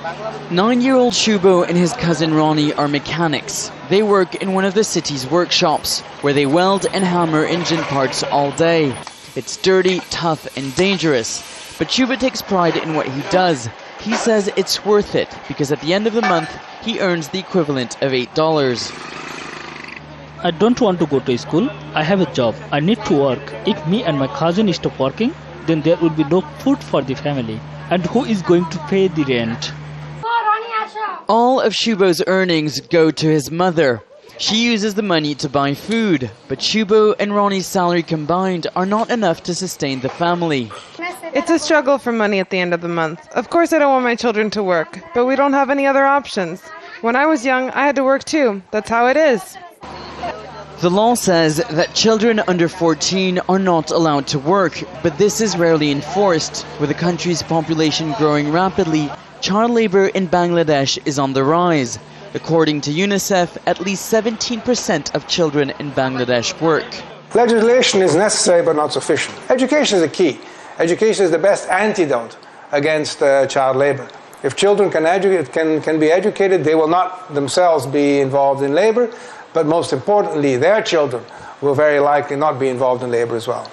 9-year-old Shubo and his cousin Ronnie are mechanics. They work in one of the city's workshops, where they weld and hammer engine parts all day. It's dirty, tough and dangerous. But Shubo takes pride in what he does. He says it's worth it, because at the end of the month, he earns the equivalent of $8. I don't want to go to school. I have a job. I need to work. If me and my cousin stop working, then there will be no food for the family. And who is going to pay the rent? All of Shubo's earnings go to his mother. She uses the money to buy food, but Shubo and Ronnie's salary combined are not enough to sustain the family. It's a struggle for money at the end of the month. Of course I don't want my children to work, but we don't have any other options. When I was young, I had to work too. That's how it is. The law says that children under 14 are not allowed to work, but this is rarely enforced. With the country's population growing rapidly, child labor in Bangladesh is on the rise. According to UNICEF, at least 17% of children in Bangladesh work. Legislation is necessary but not sufficient. Education is the key. Education is the best antidote against child labor. If children can be educated, they will not themselves be involved in labor, but most importantly, their children will very likely not be involved in labor as well.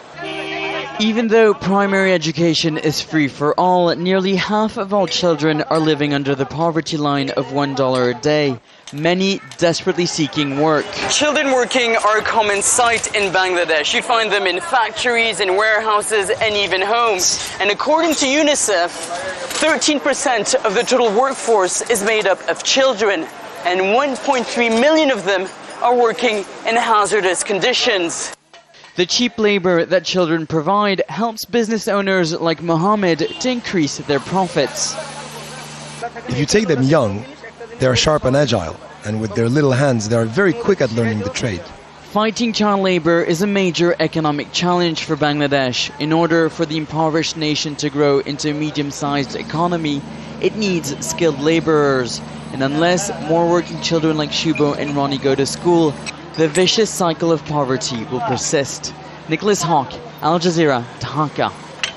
Even though primary education is free for all, nearly half of all children are living under the poverty line of $1 a day, many desperately seeking work. Children working are a common sight in Bangladesh. You find them in factories, in warehouses, and even homes. And according to UNICEF, 13% of the total workforce is made up of children, and 1.3 million of them are working in hazardous conditions. The cheap labor that children provide helps business owners like Mohammed to increase their profits. If you take them young, they are sharp and agile, and with their little hands, they are very quick at learning the trade. Fighting child labor is a major economic challenge for Bangladesh. In order for the impoverished nation to grow into a medium-sized economy, it needs skilled laborers. And unless more working children like Shubo and Ronnie go to school, the vicious cycle of poverty will persist. Nicholas Hawk, Al Jazeera, Dhaka.